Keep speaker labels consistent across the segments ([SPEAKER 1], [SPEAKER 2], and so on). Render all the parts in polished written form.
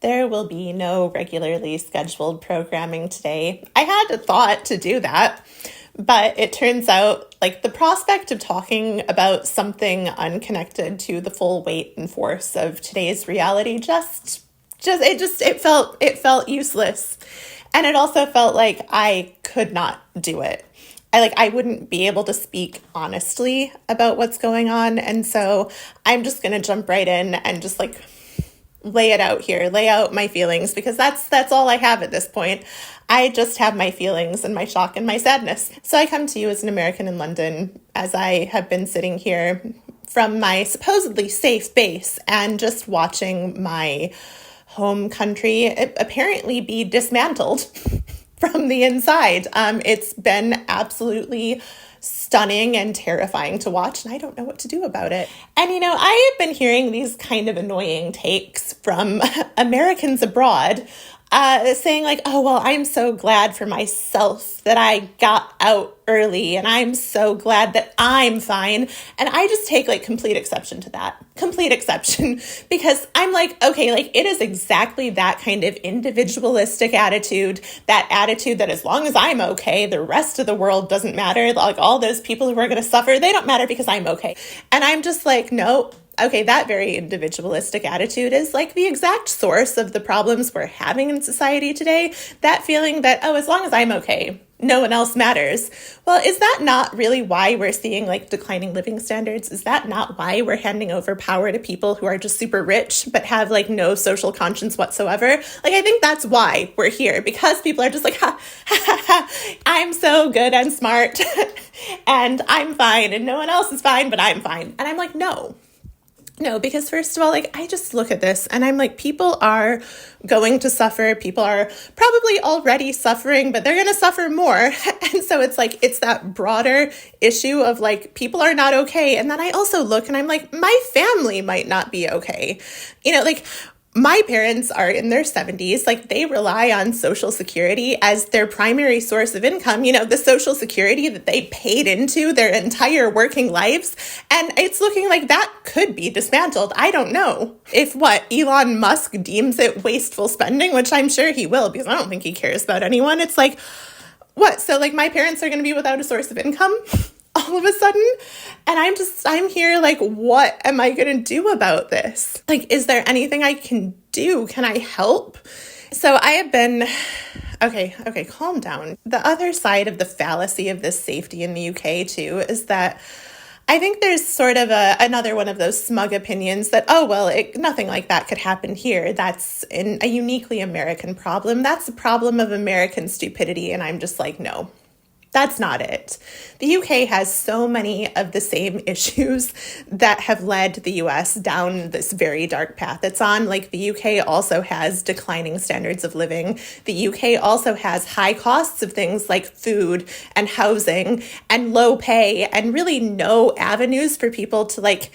[SPEAKER 1] there will be no regularly scheduled programming today. I had a thought to do that, but it turns out like the prospect of talking about something unconnected to the full weight and force of today's reality it felt useless. And it also felt like I could not do it. I wouldn't be able to speak honestly about what's going on. And so I'm just going to jump right in and just like lay it out here, lay out my feelings, because that's all I have at this point. I just have my feelings and my shock and my sadness. So I come to you as an American in London, as I have been sitting here from my supposedly safe base and just watching my home country apparently be dismantled from the inside. It's been absolutely stunning and terrifying to watch, and I don't know what to do about it. And, I have been hearing these kind of annoying takes from Americans abroad saying like, oh, well, I'm so glad for myself that I got out early, and I'm so glad that I'm fine. And I just take like complete exception to that. Complete exception, because I'm like, okay, like it is exactly that kind of individualistic attitude, that attitude that as long as I'm okay, the rest of the world doesn't matter. Like all those people who are going to suffer, they don't matter because I'm okay. And I'm just like, no. Okay, that very individualistic attitude is like the exact source of the problems we're having in society today. That feeling that, oh, as long as I'm okay, no one else matters. Well, is that not really why we're seeing like declining living standards? Is that not why we're handing over power to people who are just super rich but have like no social conscience whatsoever? Like, I think that's why we're here, because people are just like, ha, ha, ha, ha, I'm so good and smart and I'm fine and no one else is fine, but I'm fine. And I'm like, no, because first of all, like I just look at this and I'm like, people are going to suffer. People are probably already suffering, but they're going to suffer more. And so it's like, it's that broader issue of like, people are not okay. And then I also look and I'm like, my family might not be okay. Like my parents are in their 70s, like they rely on Social Security as their primary source of income, the Social Security that they paid into their entire working lives. And it's looking like that could be dismantled. I don't know if Elon Musk deems it wasteful spending, which I'm sure he will, because I don't think he cares about anyone. It's like, what? So like my parents are going to be without a source of income all of a sudden? And I'm here like, what am I going to do about this? Like, is there anything I can do? Can I help? So I have been, okay, calm down. The other side of the fallacy of this safety in the UK too is that I think there's sort of another one of those smug opinions that, oh, well, nothing like that could happen here. That's a uniquely American problem. That's a problem of American stupidity. And I'm just like, no. That's not it. The UK has so many of the same issues that have led the US down this very dark path it's on. Like the UK also has declining standards of living. The UK also has high costs of things like food and housing and low pay and really no avenues for people to like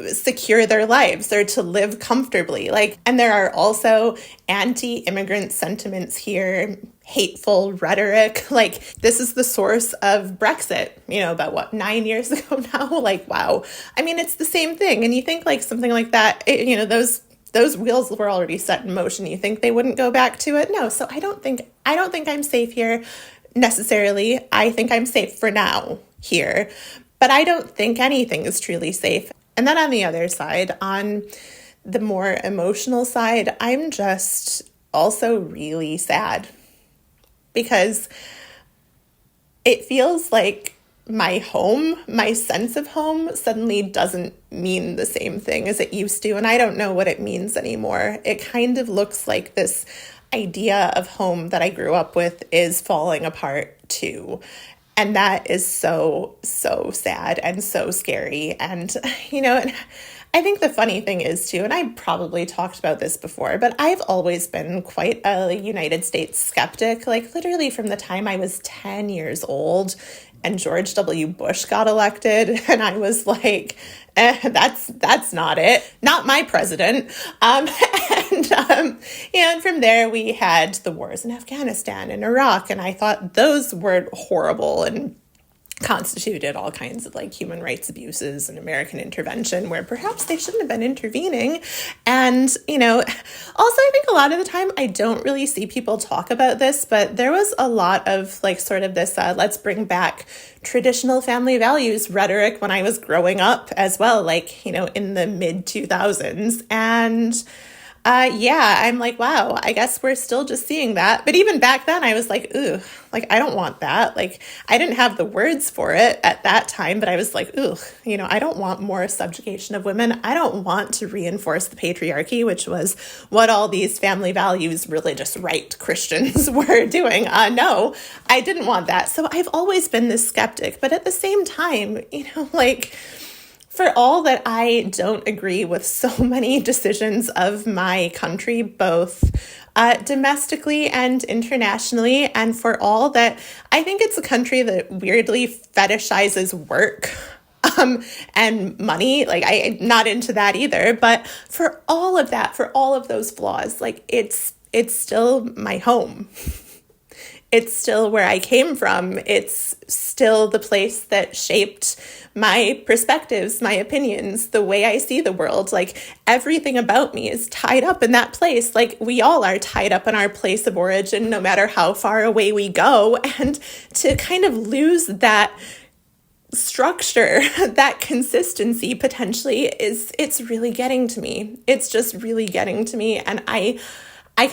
[SPEAKER 1] secure their lives or to live comfortably. And there are also anti-immigrant sentiments here, hateful rhetoric. Like this is the source of Brexit, about 9 years ago now. Like, wow. I mean, it's the same thing. And you think like something like that, those wheels were already set in motion. You think they wouldn't go back to it? No. So I don't think I'm safe here necessarily. I think I'm safe for now here, but I don't think anything is truly safe. And then on the other side, on the more emotional side, I'm just also really sad because it feels like my home, my sense of home suddenly doesn't mean the same thing as it used to. And I don't know what it means anymore. It kind of looks like this idea of home that I grew up with is falling apart too. And that is so, so sad and so scary. And, I think the funny thing is too, and I probably talked about this before, but I've always been quite a United States skeptic, like literally from the time I was 10 years old and George W. Bush got elected. And I was like, that's not it. Not my president. And from there we had the wars in Afghanistan and Iraq. And I thought those were horrible. And constituted all kinds of like human rights abuses and American intervention where perhaps they shouldn't have been intervening. And, also I think a lot of the time I don't really see people talk about this, but there was a lot of like sort of this let's bring back traditional family values rhetoric when I was growing up as well, like, in the mid 2000s. And I'm like, wow, I guess we're still just seeing that. But even back then I was like, ooh, like, I don't want that. Like, I didn't have the words for it at that time, but I was like, ooh, I don't want more subjugation of women. I don't want to reinforce the patriarchy, which was what all these family values, religious right Christians were doing. No, I didn't want that. So I've always been this skeptic. But at the same time, like, for all that I don't agree with so many decisions of my country, both domestically and internationally, and for all that I think it's a country that weirdly fetishizes work and money, like I'm not into that either. But for all of that, for all of those flaws, like it's still my home. It's still where I came from. It's still the place that shaped my perspectives, my opinions, the way I see the world. Like everything about me is tied up in that place. Like we all are tied up in our place of origin, no matter how far away we go. And to kind of lose that structure, that consistency potentially it's really getting to me. It's just really getting to me. And I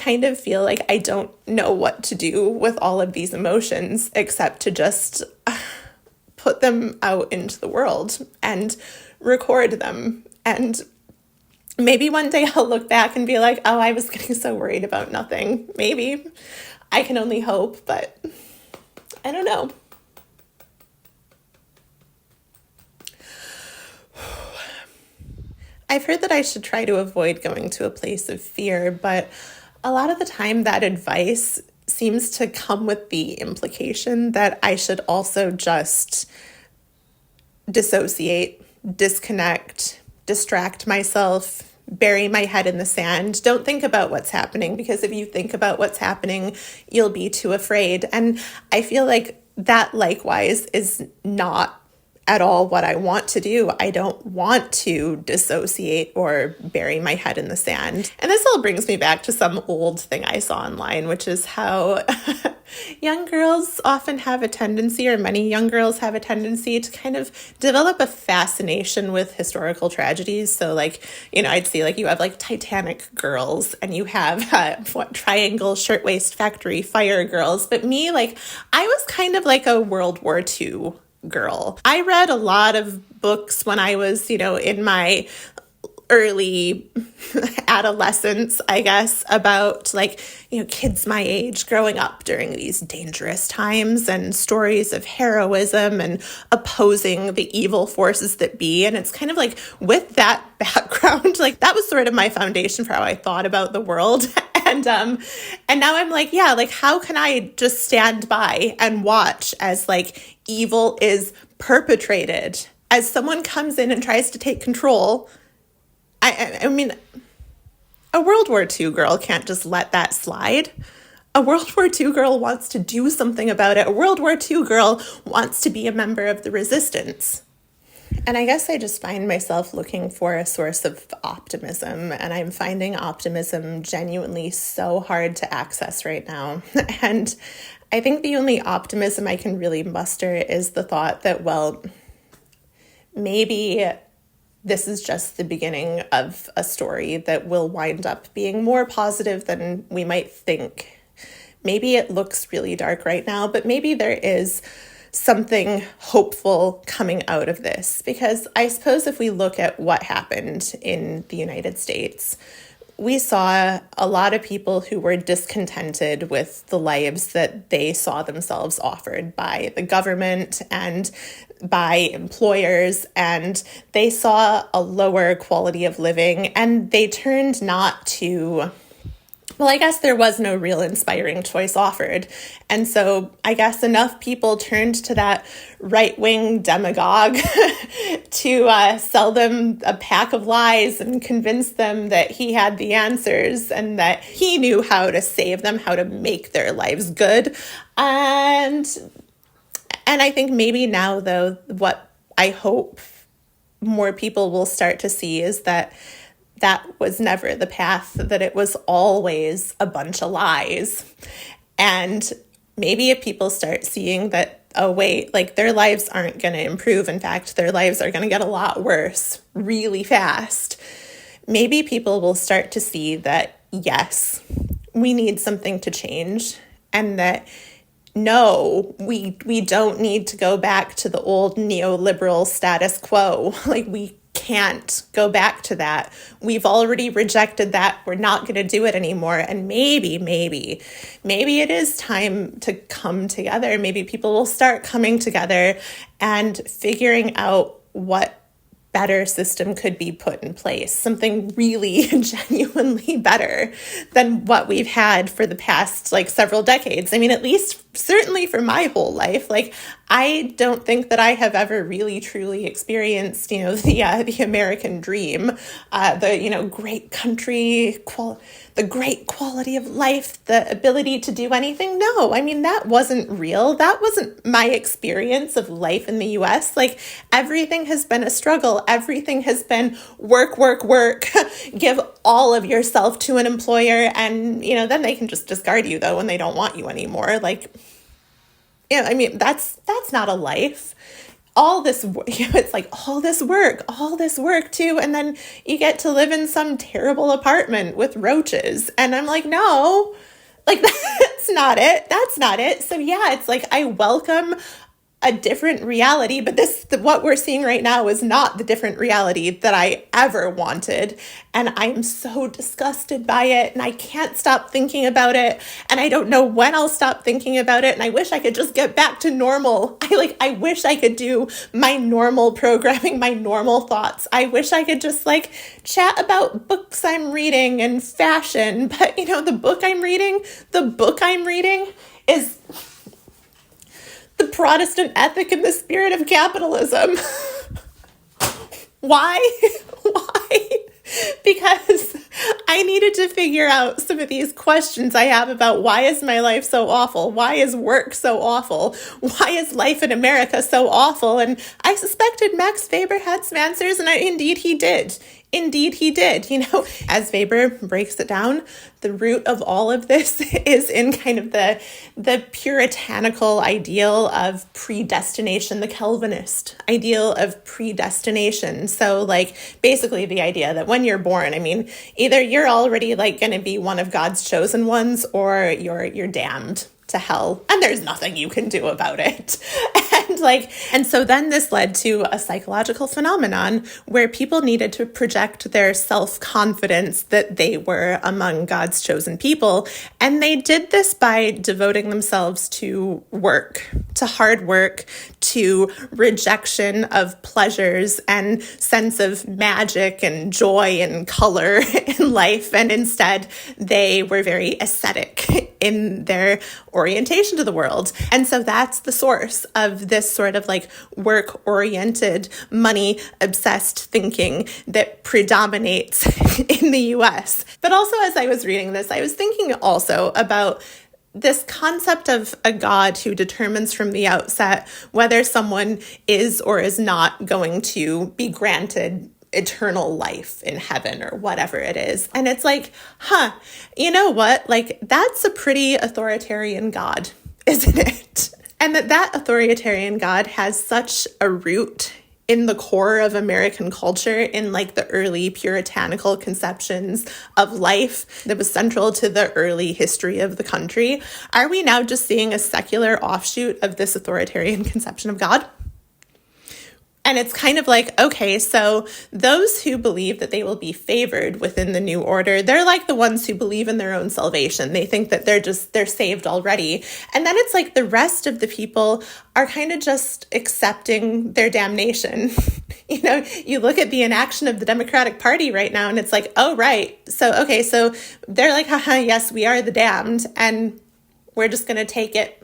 [SPEAKER 1] kind of feel like I don't know what to do with all of these emotions except to just put them out into the world and record them. And maybe one day I'll look back and be like, oh, I was getting so worried about nothing. Maybe. I can only hope, but I don't know. I've heard that I should try to avoid going to a place of fear, but a lot of the time that advice seems to come with the implication that I should also just dissociate, disconnect, distract myself, bury my head in the sand. Don't think about what's happening, because if you think about what's happening, you'll be too afraid. And I feel like that likewise is not at all what I want to do. I don't want to dissociate or bury my head in the sand. And this all brings me back to some old thing I saw online, which is how young girls often have a tendency, or many young girls have a tendency to kind of develop a fascination with historical tragedies. So like, I'd see like you have like Titanic girls and you have Triangle Shirtwaist Factory Fire girls. But me, like I was kind of like a World War II girl. I read a lot of books when I was, in my early adolescence, I guess, about like, kids my age growing up during these dangerous times and stories of heroism and opposing the evil forces that be. And it's kind of like with that background, like that was sort of my foundation for how I thought about the world. And now I'm like, yeah, like how can I just stand by and watch as like evil is perpetrated, as someone comes in and tries to take control? I mean, a World War II girl can't just let that slide. A World War II girl wants to do something about it. A World War II girl wants to be a member of the resistance. And I guess I just find myself looking for a source of optimism, and I'm finding optimism genuinely so hard to access right now. And I think the only optimism I can really muster is the thought that, well, maybe this is just the beginning of a story that will wind up being more positive than we might think. Maybe it looks really dark right now, but maybe there is something hopeful coming out of this. Because I suppose if we look at what happened in the United States, we saw a lot of people who were discontented with the lives that they saw themselves offered by the government and by employers, and they saw a lower quality of living, and they turned not to, well, I guess there was no real inspiring choice offered. And so I guess enough people turned to that right-wing demagogue to sell them a pack of lies and convince them that he had the answers and that he knew how to save them, how to make their lives good. And And I think maybe now, though, what I hope more people will start to see is that that was never the path, that it was always a bunch of lies. And maybe if people start seeing that, oh, wait, like their lives aren't going to improve. In fact, their lives are going to get a lot worse really fast. Maybe people will start to see that, yes, we need something to change, and that no, we don't need to go back to the old neoliberal status quo. Like, we can't go back to that. We've already rejected that. We're not going to do it anymore. And maybe it is time to come together. Maybe people will start coming together and figuring out what better system could be put in place, something really genuinely better than what we've had for the past like several decades. I mean, at least certainly for my whole life, like I don't think that I have ever really truly experienced, the American dream, the great country, the great quality of life, the ability to do anything. No, I mean, that wasn't real. That wasn't my experience of life in the US. Like, everything has been a struggle. Everything has been work, give all of yourself to an employer. And, then they can just discard you though when they don't want you anymore. Like, I mean, that's not a life. All this, it's like all this work too. And then you get to live in some terrible apartment with roaches. And I'm like, no, like that's not it. So yeah, it's like, I welcome a different reality, but what we're seeing right now is not the different reality that I ever wanted. And I'm so disgusted by it, and I can't stop thinking about it, and I don't know when I'll stop thinking about it, and I wish I could just get back to normal. I wish I could do my normal programming, my normal thoughts. I wish I could just chat about books I'm reading and fashion, but the book I'm reading is The Protestant Ethic and the Spirit of Capitalism. Why? Because I needed to figure out some of these questions I have about why is my life so awful? Why is work so awful? Why is life in America so awful? And I suspected Max Weber had some answers, and indeed he did. As Weber breaks it down, the root of all of this is in kind of the puritanical ideal of predestination, the Calvinist ideal of predestination. So basically the idea that when you're born, I mean, either you're already going to be one of God's chosen ones, or you're damned to hell, and there's nothing you can do about it. And so then this led to a psychological phenomenon where people needed to project their self-confidence that they were among God's chosen people. And they did this by devoting themselves to work, to hard work, to rejection of pleasures and sense of magic and joy and color in life. And instead, they were very ascetic in their orientation to the world. And so that's the source of this sort of work-oriented, money-obsessed thinking that predominates in the US. But also, as I was reading this, I was thinking also about this concept of a God who determines from the outset whether someone is or is not going to be granted eternal life in heaven or whatever it is. And it's you know what? That's a pretty authoritarian God, isn't it? And that authoritarian God has such a root in the core of American culture, in the early puritanical conceptions of life that was central to the early history of the country. Are we now just seeing a secular offshoot of this authoritarian conception of God? And it's kind of okay, so those who believe that they will be favored within the new order, they're like the ones who believe in their own salvation. They think that they're saved already. And then it's the rest of the people are kind of just accepting their damnation. You look at the inaction of the Democratic Party right now, and it's oh, right. So they're haha, yes, we are the damned, and we're just going to take it.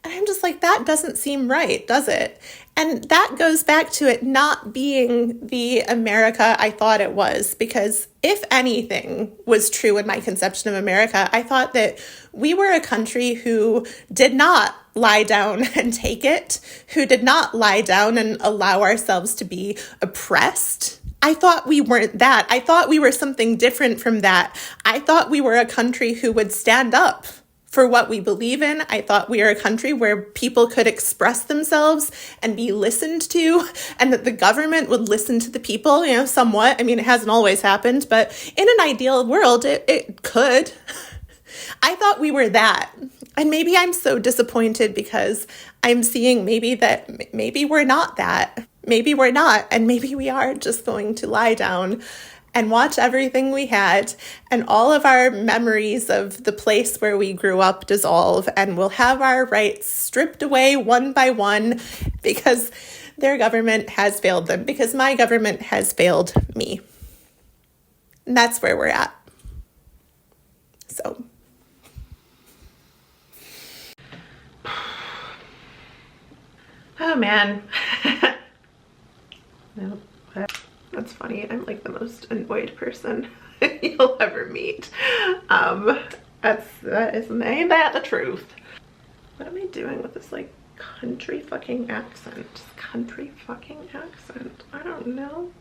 [SPEAKER 1] And I'm just that doesn't seem right, does it? And that goes back to it not being the America I thought it was, because if anything was true in my conception of America, I thought that we were a country who did not lie down and take it, who did not lie down and allow ourselves to be oppressed. I thought we weren't that. I thought we were something different from that. I thought we were a country who would stand up for what we believe in. I thought we were a country where people could express themselves and be listened to, and that the government would listen to the people, somewhat. I mean, it hasn't always happened, but in an ideal world, it could. I thought we were that. And maybe I'm so disappointed because I'm seeing maybe we're not that. Maybe we're not. And maybe we are just going to lie down and watch everything we had, and all of our memories of the place where we grew up dissolve, and we'll have our rights stripped away one by one because their government has failed them, because my government has failed me. And that's where we're at. So. Oh, man. No. That's funny. I'm like the most annoyed person you'll ever meet. Ain't that the truth? What am I doing with this like country fucking accent? I don't know.